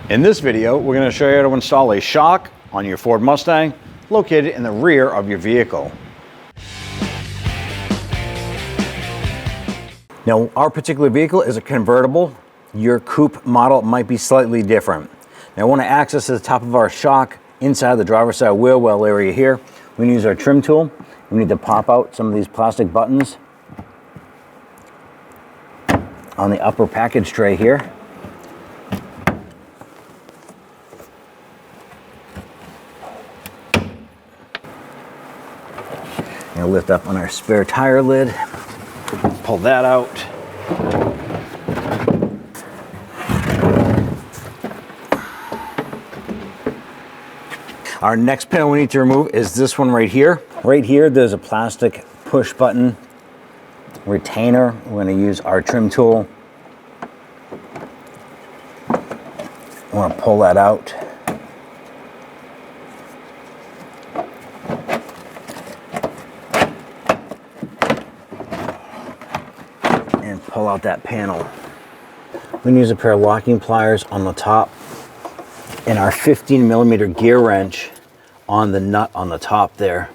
In this video, we're going to show you how to install a shock on your Ford Mustang located in the rear of your vehicle. Now, our particular vehicle is a convertible. Your coupe model might be slightly different. Now, I want to access the top of our shock inside the driver's side wheel well area here. We can use our trim tool. We need to pop out some of these plastic buttons on the upper package tray here. And lift up on our spare tire lid, pull that out. Our next panel we need to remove is this one right here. Right here, there's a plastic push button retainer. We're going to use our trim tool. I want to pull that out. And pull out that panel. We can use a pair of locking pliers on the top and our 15mm gear wrench on the nut on the top there.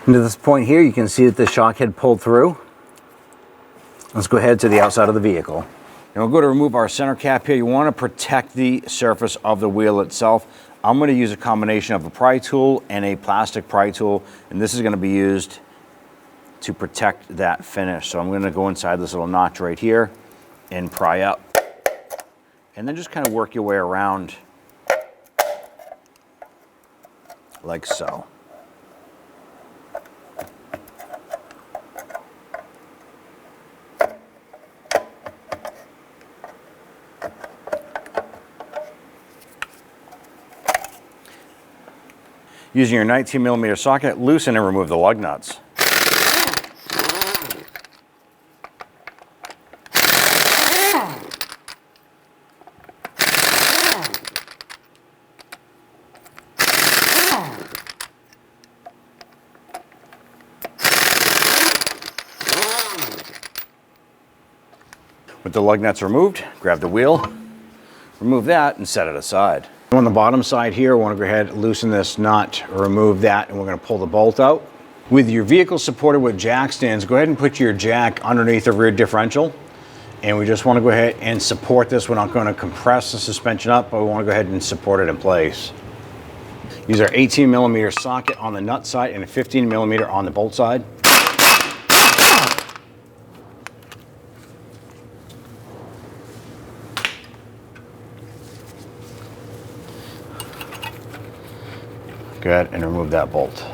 And to this point here, you can see that the shock head pulled through. Let's go ahead to the outside of the vehicle. And we'll go to remove our center cap here. You want to protect the surface of the wheel itself. I'm going to use a combination of a pry tool and a plastic pry tool, and this is going to be used to protect that finish. So I'm going to go inside this little notch right here and pry up. And then just kind of work your way around like so. Using your 19mm socket, loosen and remove the lug nuts. With the lug nuts removed, grab the wheel, remove that, and set it aside. On the bottom side here, I want to go ahead and loosen this nut, remove that, and we're going to pull the bolt out. With your vehicle supported with jack stands, go ahead and put your jack underneath the rear differential. And we just want to go ahead and support this. We're not going to compress the suspension up, but we want to go ahead and support it in place. Use our 18mm socket on the nut side and a 15mm on the bolt side. Go ahead and remove that bolt.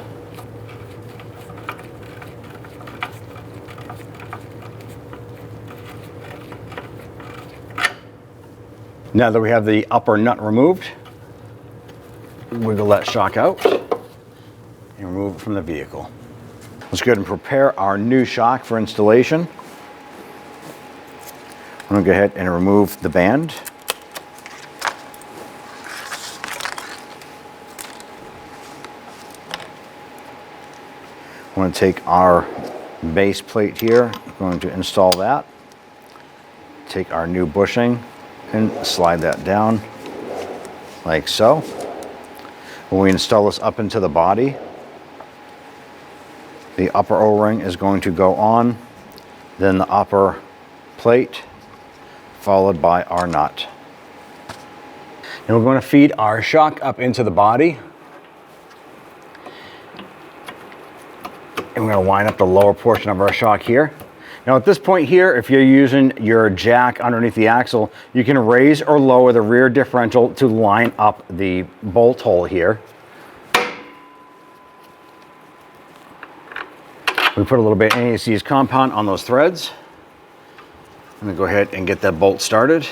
Now that we have the upper nut removed, wiggle that shock out and remove it from the vehicle. Let's go ahead and prepare our new shock for installation. I'm going to go ahead and remove the band. I'm going to take our base plate here, I'm going to install that. Take our new bushing and slide that down like so. When we install this up into the body, the upper O-ring is going to go on, then the upper plate, followed by our nut. And we're going to feed our shock up into the body. And we're going to line up the lower portion of our shock here. Now at this point here, if you're using your jack underneath the axle, you can raise or lower the rear differential to line up the bolt hole here. We put a little bit of NAC's compound on those threads. I'm gonna go ahead and get that bolt started.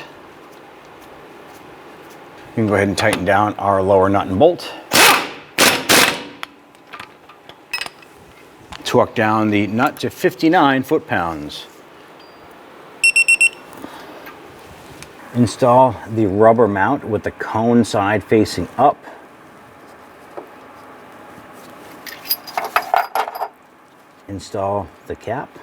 We can go ahead and tighten down our lower nut and bolt. Torque down the nut to 59 foot-pounds. Install the rubber mount with the cone side facing up. Install the cap.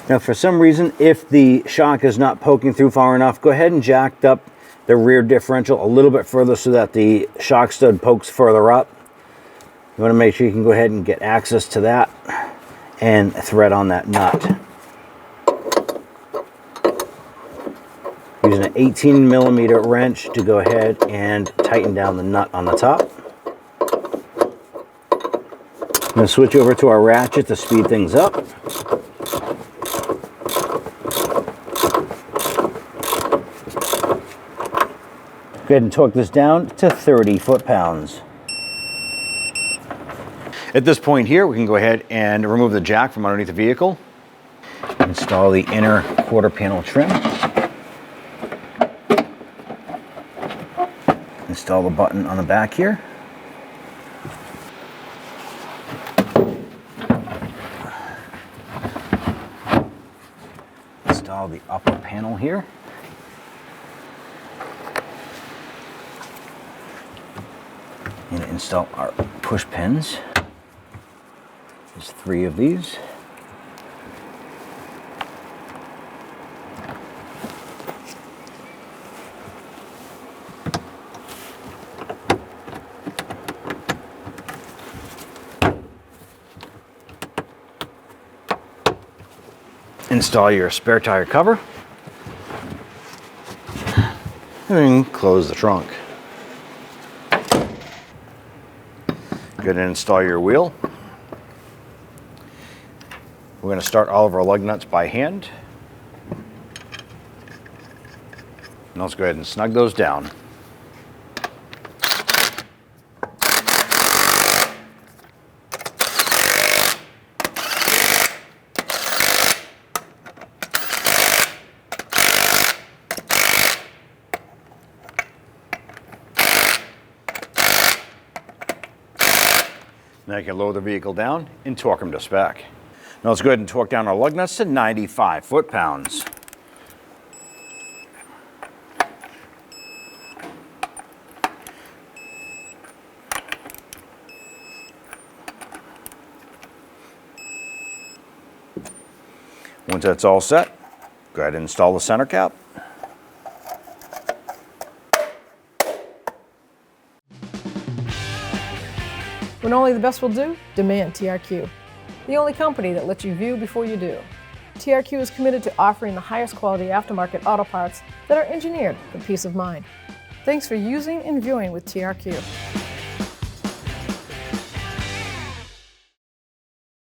Now, for some reason, if the shock is not poking through far enough, go ahead and jack up the rear differential a little bit further so that the shock stud pokes further up. You want to make sure you can go ahead and get access to that and thread on that nut. Using an 18mm wrench to go ahead and tighten down the nut on the top. I'm going to switch over to our ratchet to speed things up. Go ahead and torque this down to 30 foot-pounds. At this point here, we can go ahead and remove the jack from underneath the vehicle. Install the inner quarter panel trim. Install the button on the back here. Install the upper panel here. And install our push pins. There's 3 of these. Install your spare tire cover. And then close the trunk. Go ahead and install your wheel. We're going to start all of our lug nuts by hand. And let's go ahead and snug those down. Now you can lower the vehicle down and torque them to spec. Now let's go ahead and torque down our lug nuts to 95 foot-pounds. Once that's all set, go ahead and install the center cap. When only the best will do, demand TRQ. The only company that lets you view before you do. TRQ is committed to offering the highest quality aftermarket auto parts that are engineered for peace of mind. Thanks for using and viewing with TRQ.